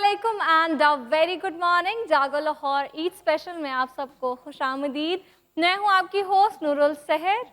अस्सलामुअलैकुम and very good morning. जागो Lahore Eid special में आप सबको खुशामदीद। मैं हूं आपकी होस्ट नूरुल सहर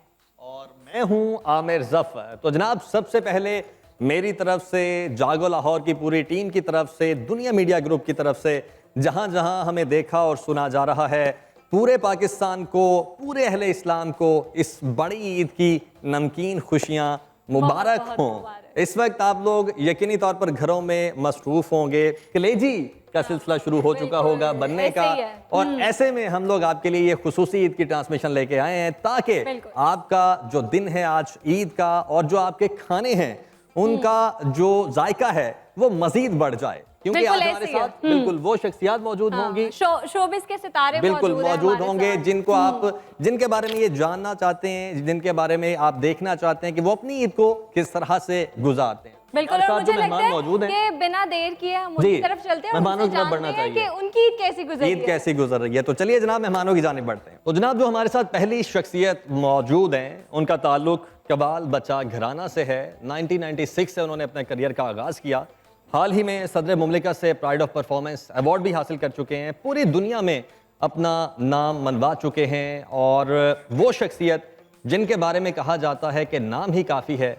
और मैं हूं आमिर जफर। तो जनाब, सबसे पहले मेरी तरफ से, जागो लाहौर की पूरी टीम की तरफ से, दुनिया मीडिया ग्रुप की तरफ से, जहां जहां हमें देखा और सुना जा रहा है, पूरे पाकिस्तान को, पूरे अहले इस्लाम को इस बड़ी ईद की नमकीन खुशियां मुबारक हों। इस वक्त आप लोग यकीनी तौर पर घरों में मसरूफ होंगे, कलेजी का सिलसिला शुरू हो चुका होगा बनने का, और ऐसे में हम लोग आपके लिए ये खुसूसी ईद की ट्रांसमिशन लेके आए हैं ताकि आपका जो दिन है आज ईद का, और जो आपके खाने हैं उनका जो जायका है वो मजीद बढ़ जाए, क्योंकि आज हमारे साथ बिल्कुल वो शख्सियत मौजूद होंगी, शोबिस के सितारे बिल्कुल मौजूद होंगे, जिनको आप, जिनके बारे में ये जानना चाहते हैं, जिनके बारे में आप देखना चाहते हैं कि वो अपनी ईद को किस तरह से गुजारते हैं। बिल्कुल, और मुझे लगता है कि बिना देर किए हम उनकी तरफ चलते हैं, मेहमानों की तरफ बढ़ना चाहिए कि उनकी ईद कैसी गुजर रही है। ईद कैसी गुजर रही है। तो चलिए जनाब, मेहमानों की जानिब बढ़ते हैं। तो जनाब, जो हमारे साथ पहली शख्सियत मौजूद हैं, उनका ताल्लुक कबाल बच्चा घराना से है। 1996 से उन्होंने अपने करियर का आगाज़ किया। हाल ही में सदर मुमलिकत से प्राइड ऑफ परफॉर्मेंस अवार्ड भी हासिल कर चुके हैं, पूरी दुनिया में अपना नाम मनवा चुके हैं, और वो शख्सियत जिनके बारे में कहा जाता है कि नाम ही काफ़ी है।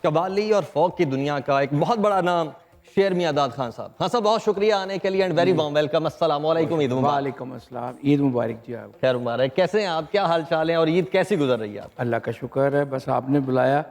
कबाली और फोक की दुनिया का एक बहुत बड़ा नाम शेर मियां दाद खान साहब। हाँ साहब, बहुत शुक्रिया आने के लिए एंड वेरी वार्म वेलकम। अस्सलाम वालेकुम, ईद मुबारक। वालेकुम अस्सलाम, ईद मुबारक जी। आप खैर मुबारक। कैसे हैं आप, क्या हाल चाल है, और ईद कैसी गुजर रही है आप? अल्लाह का शुक्र है, बस आपने बुलाया,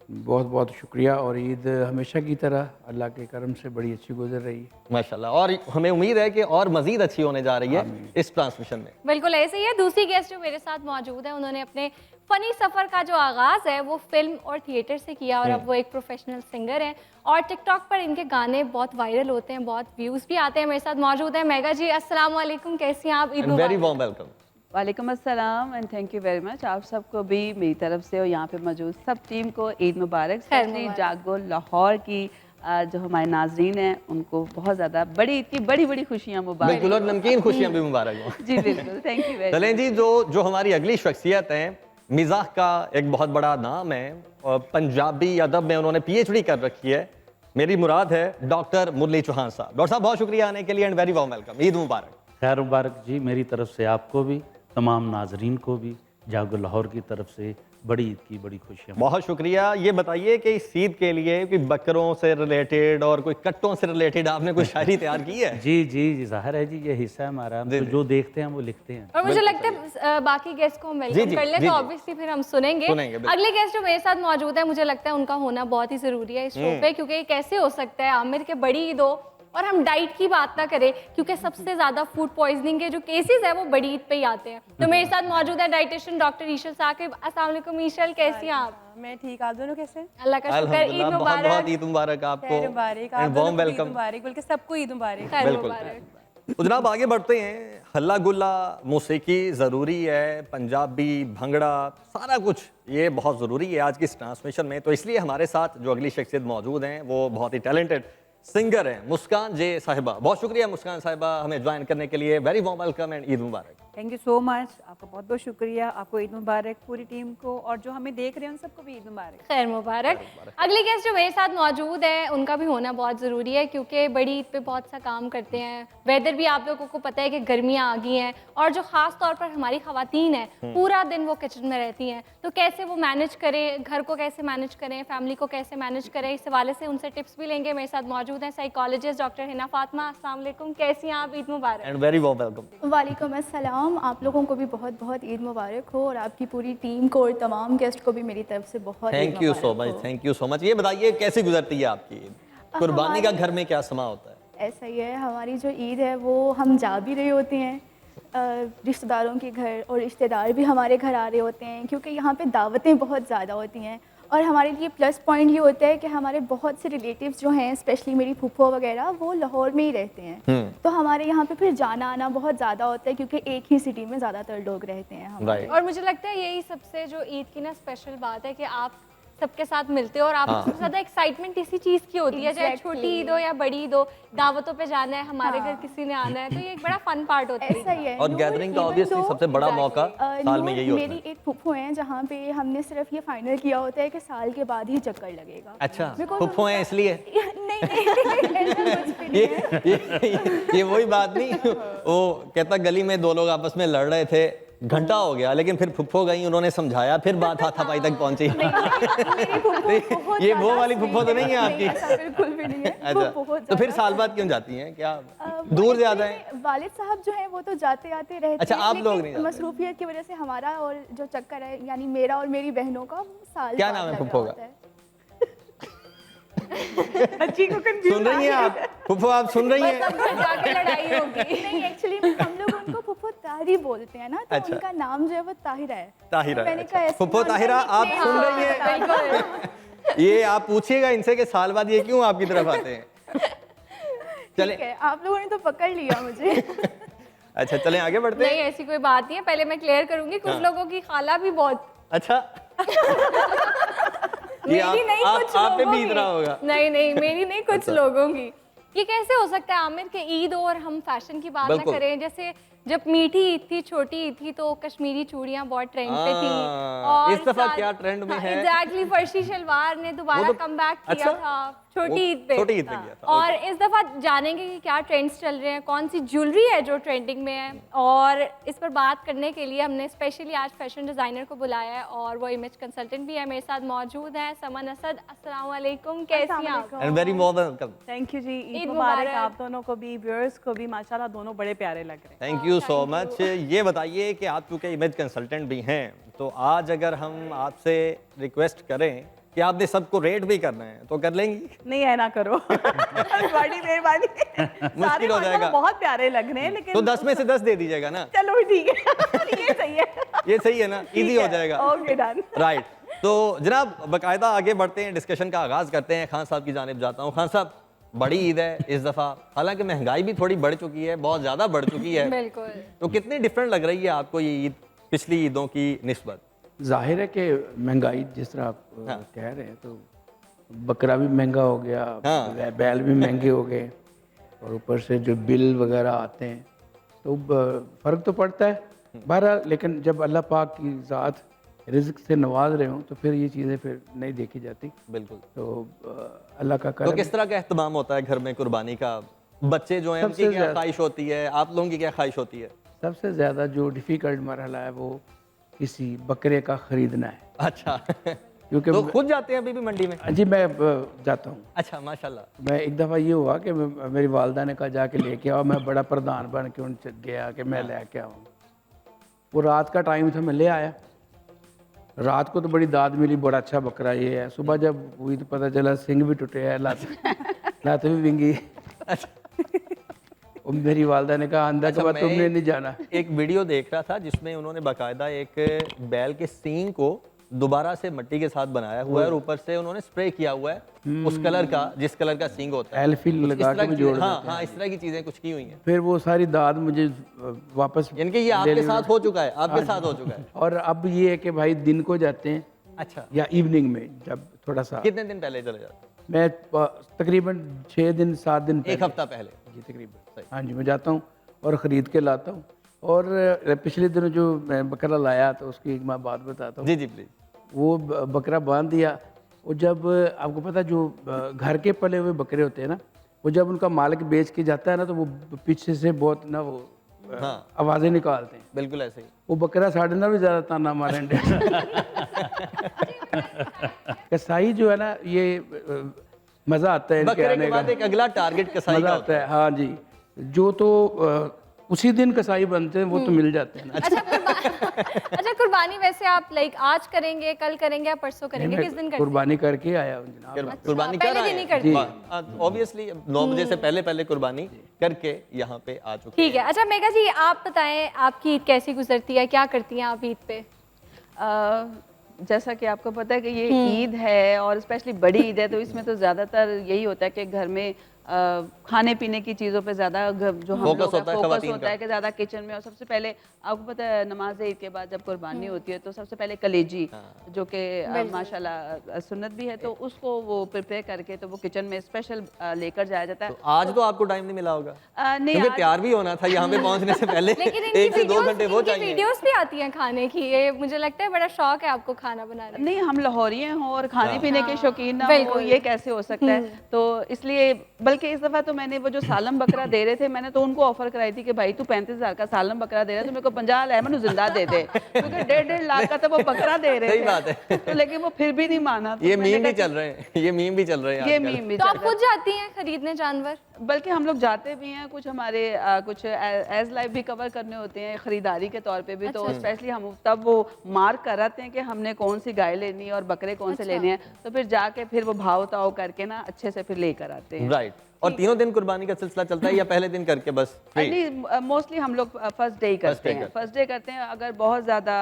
बहुत बहुत शुक्रिया। और ईद हमेशा की तरह अल्लाह के करम से बड़ी अच्छी गुजर रही है माशाल्लाह, और हमें उम्मीद है कि और मजीद अच्छी होने जा रही है इस ट्रांसमिशन में। बिल्कुल ऐसे ही है। दूसरी गेस्ट जो मेरे साथ मौजूद है, उन्होंने अपने फनी सफ़र का जो आगाज़ है वो फिल्म और थिएटर से किया, और अब वो एक प्रोफेशनल सिंगर हैं, और टिकटॉक पर इनके गाने बहुत वायरल होते हैं, बहुत व्यूज़ भी आते हैं। मेरे साथ मौजूद है मेगा जी। अस्सलाम वालेकुम, कैसी हैं आप? Very warm welcome. वालेकुम अस्सलाम and thank you very much. आप सबको भी मेरी तरफ से और यहाँ पे मौजूद सब टीम को ईद मुबारक। स्पेशली जागो लाहौर की जो हमारे नाजरीन हैं उनको बहुत ज़्यादा बड़ी ईद की बड़ी बड़ी खुशियाँ मुबारक। बिल्कुल, और नमकीन खुशियाँ भी मुबारक हो। जी बिल्कुल, थैंक यू वेरी मच। चलें जी, जो हमारी अगली शख्सियत है, मिजाह का एक बहुत बड़ा नाम है, और पंजाबी अदब में उन्होंने PhD कर रखी है। मेरी मुराद है डॉक्टर मुरली चौहान साहब। डॉक्टर साहब, बहुत शुक्रिया आने के लिए and very warm welcome. Eid मुबारक। खैर मुबारक जी, मेरी तरफ से आपको भी, तमाम नाजरीन को भी, जागो लाहौर की तरफ से बड़ी ईद की बड़ी खुशियाँ। बहुत शुक्रिया। ये बताइए कि इस ईद के लिए कोई बकरों से रिलेटेड और कोई कट्टों से रिलेटेड आपने कोई शायरी तैयार की है? जी जी जी, जाहिर है जी, ये हिस्सा है हमारा, हम तो जो देखते हैं वो लिखते हैं। और मुझे लगता है बाकी गेस्ट को हम वेलकम कर लें, तो ऑब्वियसली फिर हम सुनेंगे। अगले गेस्ट जो मेरे साथ मौजूद है, मुझे लगता है उनका होना बहुत ही जरूरी है इस शो पे, क्योंकि कैसे हो सकता है आमिर के बड़ी ईद हो और हम डाइट की बात ना करें, क्योंकि सबसे ज्यादा फूड पॉइजनिंग के जो केसेस है वो बड़ी ईद पे ही आते हैं। तो मेरे साथ मौजूद है डाइटिशियन डॉक्टर ईशल साकिब। अस्सलाम वालेकुम ईशल, कैसी हैं आप? मैं ठीक, आप दोनों कैसे? अल्लाह का शुक्र। ईद मुबारक। बहुत ईद मुबारक आपको, वार्म वेलकम। बल्कि सबको ईद मुबारक। बिल्कुल। तो जनाब, आगे बढ़ते हैं। हल्ला गुल्ला मौसीकी ज़रूरी है, पंजाबी भंगड़ा सारा कुछ ये बहुत ज़रूरी है आज की इस ट्रांसमिशन में। तो इसलिए हमारे साथ जो अगली शख्सियत मौजूद हैं वो बहुत ही टैलेंटेड सिंगर हैं, मुस्कान जे साहिबा। बहुत शुक्रिया मुस्कान साहिबा हमें ज्वाइन करने के लिए। Very warm welcome and Eid Mubarak. Thank you so much, आपका बहुत बहुत शुक्रिया। आपको ईद मुबारक, पूरी टीम को, और जो हमें देख रहे हैं उन सबको भी ईद मुबारक। खैर मुबारक। अगली गेस्ट जो मेरे साथ मौजूद है उनका भी होना बहुत ज़रूरी है, क्योंकि बड़ी ईद पे बहुत सा काम करते हैं। वेदर भी आप लोगों को पता है कि गर्मियाँ आ गई हैं, और जो ख़ास तौर पर हमारी ख़वातीन हैं पूरा दिन वो किचन में रहती हैं, तो कैसे वो मैनेज करें, घर को कैसे मैनेज करें, फैमिली को कैसे मैनेज करें, इस हवाले से उनसे टिप्स भी लेंगे। मेरे साथ मौजूद हैं साइकोलॉजिस्ट डॉक्टर हिना फातिमा। अस्सलाम वालेकुम, कैसी हैं आप? ईद मुबारक। And very warm welcome. वालेकुम अस्सलाम, आप लोगों को भी बहुत बहुत ईद मुबारक हो, और आपकी पूरी टीम को और तमाम गेस्ट को भी मेरी तरफ से बहुत thank you so much. Thank you so much. ये बताइए कैसी गुजरती है आपकी ईद? कुर्बानी का घर में क्या समा होता है? ऐसा ही है, हमारी जो ईद है वो हम जा भी रही होती हैं रिश्तेदारों के घर, और रिश्तेदार भी हमारे घर आ रहे होते हैं, क्योंकि यहाँ पे दावतें बहुत ज़्यादा होती हैं। और हमारे लिए प्लस पॉइंट ये होता है कि हमारे बहुत से रिलेटिव्स जो हैं, स्पेशली मेरी फूफो वगैरह, वो लाहौर में ही रहते हैं। तो हमारे यहाँ पे फिर जाना आना बहुत ज़्यादा होता है, क्योंकि एक ही सिटी में ज़्यादातर लोग रहते हैं। और मुझे लगता है यही सबसे जो ईद की ना स्पेशल बात है कि आप सबके साथ मिलते हो, और आपको सबसे ज्यादा एक्साइटमेंट इसी चीज की होती है, चाहे छोटी ईद हो या बड़ी ईद हो, दावतों पे जाना है, हमारे घर किसी ने आना है, तो ये एक बड़ा फन पार्ट होता है। ऐसा ही है। और गैदरिंग का ऑब्वियसली सबसे बड़ा मौका साल में यही होता है। मेरी एक फुफ्फो है जहाँ पे हमने सिर्फ ये फाइनल किया होता है कि साल के बाद ही चक्कर लगेगा। अच्छा, फुफ्फो है इसलिए? नहीं ऐसा कुछ भी नहीं है। ये वही बात नहीं, वो कहता गली में दो लोग आपस में लड़ रहे थे, घंटा हो गया, लेकिन फिर फुफ्फो गई, उन्होंने समझाया, फिर बात हाथापाई तक पहुंची। मेरी फुफ्फो बहुत ये वो ज़्यादा वाली फुफ्फो तो नहीं है नहीं, आपकी? ऐसा बिल्कुल भी नहीं है। वो अच्छा, बहुत तो फिर ज़्यादा- साल बाद क्यों जाती हैं? क्या वो दूर ज्यादा actually है? वालिद साहब जो हैं वो तो जाते आते रहते अच्छा, हैं, आप लोग लेकिन नहीं जाते? मसरूफियत की वजह से हमारा और जो चक्कर है, यानी मेरा और मेरी बहनों का साल क्या बाद नाम है लगा फुफ्फो का? होता है। अच्छी को कंफ्यूज सुन रही हैं आप फुफ्फो, आप सुन रही हैं? सब घर जाके लड़ाई होगी। नहीं, एक्चुअली हम लोग उनको फुफ्फो ताहिरी बोलते हैं ना, तो अच्छा। उनका नाम जो है वो ताहिरा है। ताहिरा तो है, मैंने अच्छा। कहा ऐसे फुफ्फो ना उनका ताहिरा, आप nickname सुन हो रही हैं? सकता है। ये आप पूछिएगा इनसे कि साल बाद ये क्यों आपकी तरफ आते हैं। चले, ठीक है, आप लोगों ने तो पकड़ लिया मुझे। अच्छा चलें आगे बढ़ते नहीं, हैं। ऐसी कोई बात नहीं है। पहले मैं क्लियर करूंगी, कुछ हाँ। लोगों की खाला भी बहुत अच्छा ये मेरी नहीं, कुछ आप पे लोगों बीत की। रहा होगा। नहीं नहीं, मेरी नहीं, कुछ अच्छा। लोगों की। ये कैसे हो सकता है आमिर के ईद और हम फैशन की बात ना बिल्कुल। करें? जैसे जब मीठी ईद थी, छोटी ईद थी, तो कश्मीरी चूड़ियां बहुत ट्रेंड पे थी। हाँ, इस दफा क्या ट्रेंड में है? एग्जैक्टली, फर्शी शलवार ने दोबारा वो तो- कम बैक किया अच्छा? था छोटी वो ईद पे। छोटी ईद पे किया था, और ओके। इस दफा जानेंगे कि क्या ट्रेंड्स चल रहे हैं, कौन सी ज्वेलरी है जो ट्रेंडिंग में है, और इस पर बात करने के लिए हमने स्पेशली आज फैशन डिजाइनर को बुलाया है, और वो इमेज कंसल्टेंट भी है, मेरे साथ मौजूद हैं समन असद। अस्सलाम वालेकुम, कैसी हैं आप? And very welcome. Thank you जी, ईद ईद मुबारक मुबारक। आप दोनों को भी, व्यूअर्स को भी। माशाल्लाह दोनों बड़े प्यारे लग रहे हैं। Thank you so much. ये बताइए कि आप चूंकि इमेज कंसल्टेंट भी हैं, तो आज अगर हम आपसे रिक्वेस्ट करें कि आपने सबको रेट भी करना है तो कर लेंगी? नहीं है ना करो। बड़ी मेहरबानी। सारे हो जाएगा। माशाल्लाह बहुत प्यारे लग रहे हैं, लेकिन तो 10 में से 10 दे दीजिएगा ना। चलो ठीक है। ये सही है। ये सही है ना, इजी हो जाएगा। Okay done. राइट, तो जनाब बाकायदा आगे बढ़ते हैं, डिस्कशन का आगाज करते हैं। खान साहब की जानिब जाता हूँ। खान साहब, बड़ी ईद है इस दफ़ा, हालांकि महंगाई भी थोड़ी बढ़ चुकी है, बहुत ज़्यादा बढ़ चुकी है, बिल्कुल। तो कितनी डिफरेंट लग रही है आपको ये ईद पिछली ईदों की निस्बत? जाहिर है कि महंगाई जिस तरह आप हाँ। कह रहे हैं, तो बकरा भी महंगा हो गया, हाँ। बैल भी महंगे हो गए, और ऊपर से जो बिल वगैरह आते हैं, तो फ़र्क तो पड़ता है बहरहाल। लेकिन जब अल्लाह पाक की ज़ात रिज़्क से नवाज रहे हों, तो फिर ये चीज़ें फिर नहीं देखी जाती। बिल्कुल। तो अल्लाह का तो करम। किस तरह का एहतमाम होता है घर में कुर्बानी का? बच्चे जो हैं उनकी सबसे क्या ज्यादा- ख्वाहिश होती है, आप लोगों की क्या ख्वाहिश होती है? सबसे ज़्यादा जो डिफ़िकल्ट मरहला है वो किसी बकरे का ख़रीदना है, अच्छा क्योंकि तो खुद जाते हैं अभी भी मंडी में? जी मैं जाता हूँ। अच्छा, माशाल्लाह। मैं एक दफ़ा ये हुआ कि मेरी वालदा ने कहा जाके लेके आओ, मैं बड़ा प्रधान बन के उनसे गया कि मैं लेके आऊँ। वो रात का टाइम था, मैं ले आया। रात को तो बड़ी दाद मिली, बड़ा अच्छा बकरा ये है। सुबह जब हुई तो पता चला सिंग भी टूटे हैं, लात भी विंगी। और मेरी वालदा ने कहा अंदर के बाद मैं तुमने नहीं जाना। एक वीडियो देख रहा था जिसमें उन्होंने बाकायदा एक बैल के सींग को दोबारा से मिट्टी के साथ बनाया हुआ है, और ऊपर से उन्होंने स्प्रे किया हुआ है उस कलर का जिस कलर का सींग होता है। एल्फिल कुछ इस लगा तरह के भी की जोड़ चीजें- हाँ देते हैं। हाँ, इस तरह की चीजें कुछ की हुई हैं। फिर वो सारी दाद मुझे वापस यानी कि ये आपके साथ हो चुका है, आपके साथ हो चुका है। और अब ये है कि भाई दिन को जाते हैं अच्छा, या इवनिंग में, जब थोड़ा सा कितने दिन पहले चले जाते हैं? मैं तकरीबन 6 दिन 7 दिन एक पहले। हफ्ता पहले। जी तकरीबन। सही। हाँ जी, मैं जाता हूँ और ख़रीद के लाता हूँ। और पिछले दिनों जो मैं बकरा लाया तो उसकी एक मैं बात बताता हूँ। जी जी प्लीज। वो बकरा बांध दिया, और जब आपको पता है जो घर के पले हुए बकरे होते हैं ना, वो जब उनका मालिक बेच के जाता है ना, तो वो पीछे से बहुत ना वो हाँ आवाज़ें निकालते हैं। बिल्कुल ऐसे ही। वो बकरा साढ़े ना भी ज़्यादा ताना मारे। कसाई जो है ना, ये मज़ा आता है इनके बकरे आने के का, बाद एक अगला टारगेट कसाई मज़ा का आता है। हाँ जी, जो तो उसी दिन कसाई बनते हैं वो तो मिल जाते हैं ना। अच्छा, कुर्बानी वैसे आप लाइक आज करेंगे, कल करेंगे या परसों करेंगे, किस दिन करते हैं? कुर्बानी करके आया हूँ जनाब। कुर्बानी पहले कर दिन ही रहे करते हैं ऑब्वियसली 9 बजे से पहले पहले कुर्बानी करके यहाँ पे आ चुके ठीक है। अच्छा मेघा जी, आप बताएं आपकी ईद कैसी गुजरती है, क्या करती हैं आप ईद पे? जैसा कि आपको पता है कि ये ईद है और स्पेशली बड़ी ईद है, तो इसमें तो ज़्यादातर यही होता है कि घर में खाने पीने की चीज़ों पे ज़्यादा जो हम फोकस लोग होता है फोकस ख़वातीन होता का। है कि ज़्यादा किचन में। और सबसे पहले आपको पता है नमाज ईद के बाद जब कुर्बानी होती है तो सबसे पहले कलेजी, जो कि माशाल्लाह सुन्नत भी है, तो उसको वो प्रिपेयर करके तो वो किचन में स्पेशल लेकर जाया जाता है। तो आज तो आपको टाइम नहीं मिला होगा, नहीं, क्योंकि आज- तैयार भी होना था यहाँ पे पहुँचने से पहले। लेकिन इनकी 1 से 2 घंटे वो चाहिए। वीडियोस भी आती हैं खाने की, ये मुझे लगता है बड़ा शौक है आपको खाना बनाने का। नहीं, हम लाहौरी हैं और खाने पीने के शौकीन ना हो, बिल्कुल। ये कैसे हो सकता है? तो इसलिए बल्कि इस दफ़ा तो मैंने वो जो सालम बकरा दे रहे थे, मैंने तो उनको ऑफर कराई थी कि भाई तू 35,000 का सालम बकरा दे रहा है तो मेरे को 50 लेमन जिंदा दे दे, क्योंकि 1.5 लाख का तो वो बकरा दे रहे थे। सही बात है। तो लेकिन वो फिर भी नहीं माना। तो ये मैंने मीम भी कहा चल रहे हैं, ये मीम भी चल रहे हैं ये आजकल। मीम भी तो चल आप रहा है। खुद जाती हैं खरीदने जानवर? बल्कि हम लोग जाते भी हैं, कुछ हमारे कुछ एज लाइफ भी कवर करने होते हैं खरीदारी के तौर पे भी। तो स्पेशली हम तब वो मार्क कराते हैं कि हमने कौन सी गाय लेनी है और बकरे कौन से लेने हैं, तो फिर जाके फिर वो भाव ताव करके ना अच्छे से फिर लेकर आते हैं। राइट। और तीनों दिन कुर्बानी का सिलसिला चलता है या पहले दिन करके बस फ्री? नहीं, मोस्टली हम लोग फर्स्ट डे करते हैं। फर्स्ट डे करते हैं। अगर बहुत ज़्यादा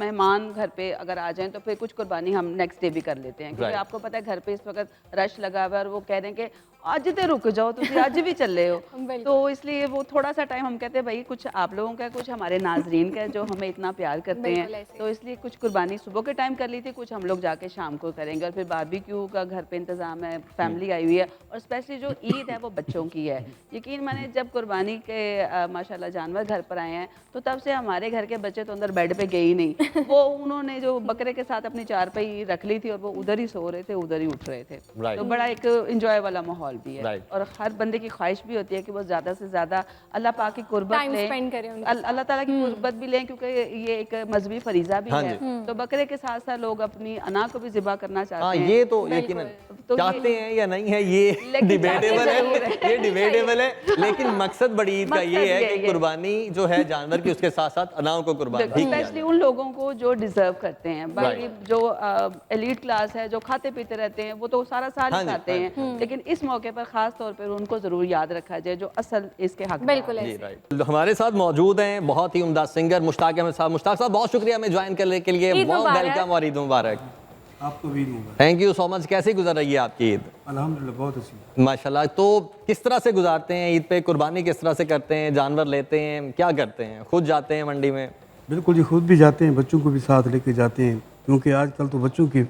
मेहमान घर पे अगर आ जाएं तो फिर कुछ कुर्बानी हम नेक्स्ट डे भी कर लेते हैं, क्योंकि आपको पता है घर पे इस वक्त रश लगा हुआ है और वो कह रहे हैं कि आज तो रुक जाओ, तुम आज भी चल रहे हो। तो इसलिए वो थोड़ा सा टाइम हम कहते हैं भाई कुछ आप लोगों का, कुछ हमारे नाजरीन का जो हमें इतना प्यार करते हैं, तो इसलिए कुछ कुर्बानी सुबह के टाइम कर ली थी, कुछ हम लोग जाके शाम को करेंगे। और फिर बारबेक्यू का घर पे इंतजाम है, फैमिली आई हुई है, और स्पेशली जो ईद है वो बच्चों की है। यकीन माने जब कुर्बानी के माशाल्लाह जानवर घर पर आए हैं तो तब से हमारे घर के बच्चे तो अंदर बेड पे गए ही नहीं। वो उन्होंने जो बकरे के साथ अपनी चारपाई रख ली थी और वो उधर ही सो रहे थे, उधर ही उठ रहे थे। तो बड़ा एक एंजॉय वाला माहौल भी है। और हर बंदे की ख्वाहिश भी होती है कि वो ज्यादा से ज्यादा अल्लाह पाक की कुर्बत लें, अल्लाह ताला की कुर्बत भी लें, क्योंकि ये एक मजहबी फरीजा भी है। तो बकरे के साथ साथ लोग अपनी अना को भी ज़िबा करना चाहते हैं। ये तो यकीनन चाहते हैं या नहीं है, ये डिबेटेबल है, ये डिबेटेबल है। लेकिन मकसद बड़ी ईद का ये है कि कुर्बानी जो है जानवर की, उसके साथ साथ अनाओं को कुर्बान भी किया स्पेशली उन लोगों को जो डिजर्व करते हैं। बाकी जो एलीट क्लास है, जो खाते पीते रहते हैं, वो तो सारा साल ही खाते हैं, लेकिन इस मौके पर खास तौर पर उनको जरूर याद रखा जाए जो असल इसके हक। बिल्कुल राइट। हमारे साथ मौजूद हैं बहुत ही उम्दा सिंगर मुश्ताक अहमद साहब। मुश्ताक साहब बहुत शुक्रिया हमें ज्वाइन करने के लिए, वेलकम और ईद मुबारक। आपको भी मुबारक। Thank you so much. कैसे गुजर रही है आपकी ईद? अल्हम्दुलिल्लाह बहुत अच्छी। माशाल्लाह। तो किस तरह से गुजारते हैं ईद पे? कुर्बानी किस तरह से करते हैं? जानवर लेते हैं, क्या करते हैं? खुद जाते हैं मंडी में? बिल्कुल जी, खुद भी जाते हैं, बच्चों को भी साथ लेके जाते हैं, क्योंकि आजकल तो बच्चों की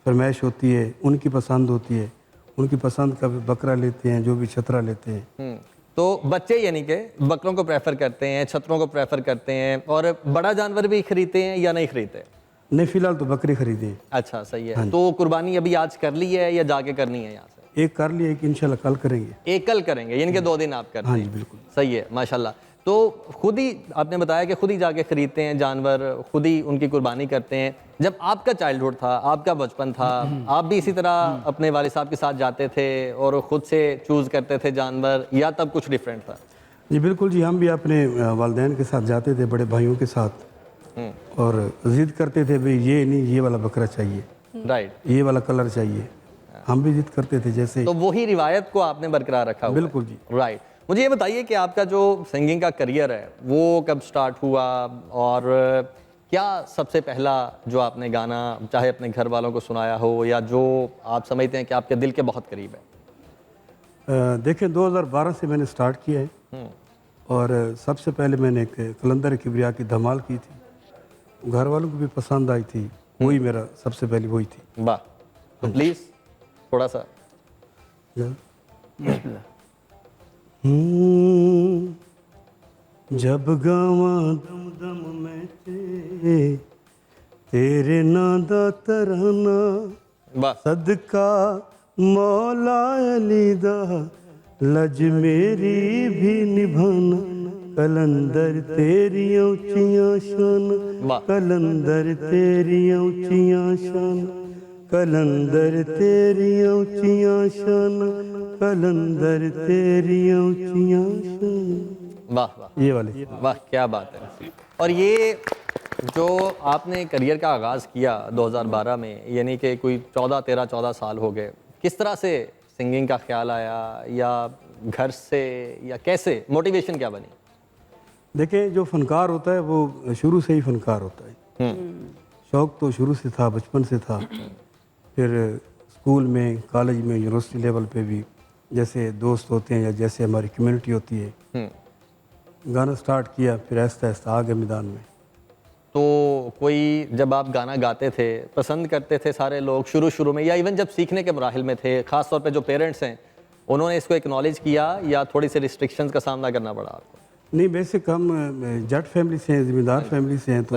फरमाइश होती है, उनकी पसंद होती है, उनकी पसंद का बकरा लेते हैं, जो भी छतरा लेते हैं। तो बच्चे यानी कि बकरों को प्रेफर करते हैं, छतरों को प्रेफर करते हैं, और बड़ा जानवर भी खरीदते हैं या नहीं खरीदते? नहीं, फिलहाल तो बकरे खरीदे हैं। अच्छा, सही है। तो कुर्बानी अभी आज कर ली है या जाके करनी है यहाँ से? एक कर लिया, एक इंशाल्लाह कल करेंगे। एक कल करेंगे, यानी कि 2 दिन आप करते हैं। हाँ जी, बिल्कुल सही है, माशाल्लाह। तो खुद ही आपने बताया कि खुद ही जाके खरीदते हैं जानवर, खुद ही उनकी कुर्बानी करते हैं। जब आपका चाइल्डहुड था, आपका बचपन था, आप भी इसी तरह अपने वालिद साहब के साथ जाते थे और खुद से चूज़ करते थे जानवर, या तब कुछ डिफरेंट था? जी बिल्कुल जी, हम भी अपने वालिदैन के साथ जाते थे, बड़े भाइयों के साथ, और जिद करते थे भाई ये नहीं, ये वाला बकरा चाहिए, राइट, ये वाला कलर चाहिए। हम भी जिद करते थे जैसे। तो वही रिवायत को आपने बरकरार रखा हुआ है। बिल्कुल जी। राइट। मुझे ये बताइए कि आपका जो सिंगिंग का करियर है वो कब स्टार्ट हुआ, और क्या सबसे पहला जो आपने गाना चाहे अपने घर वालों को सुनाया हो या जो आप समझते हैं कि आपके दिल के बहुत करीब है? देखें, 2012 से मैंने स्टार्ट किया है, और सबसे पहले मैंने एक कलंदर किबरिया की धमाल की थी, घर वालों को भी पसंद आई थी, वही मेरा सबसे पहली वही थी। वाह। तो प्लीज़ थोड़ा सा। जब गावा दम दम में तेरे नां दा तराना, वाह। सदका मौला अली दा लज मेरी भी निभाना, कलंदर तेरियां उच्चियां शान, कलंदर तेरियां उच्चियां शान, कलंदर तेरियां उच्चियां शान, कलंदर तेरियां उच्चियां शान। वाह वाह, ये वाली। वाह, क्या बात है। और ये जो आपने करियर का आगाज़ किया 2012 में, यानी कि कोई 14 साल हो गए, किस तरह से सिंगिंग का ख्याल आया, या घर से, या कैसे मोटिवेशन क्या बनी? देखें, जो फनकार होता है वो शुरू से ही फनकार होता है। शौक़ तो शुरू से था, बचपन से था। फिर स्कूल में, कॉलेज में, यूनिवर्सिटी लेवल पे भी जैसे दोस्त होते हैं या जैसे हमारी कम्युनिटी होती है, गाना स्टार्ट किया, फिर आहिस्ता आहिस्ता आ गए मैदान में। तो कोई जब आप गाना गाते थे पसंद करते थे सारे लोग शुरू में, या इवन जब सीखने के मराहिल में थे, ख़ास तौर पे जो पेरेंट्स हैं उन्होंने इसको एक्नॉलेज किया, या थोड़ी सी रिस्ट्रिक्शंस का सामना करना पड़ा आपको? नहीं, बेसिक हम जट फैमिली से हैं, ज़िम्मेदार फैमिली से हैं, तो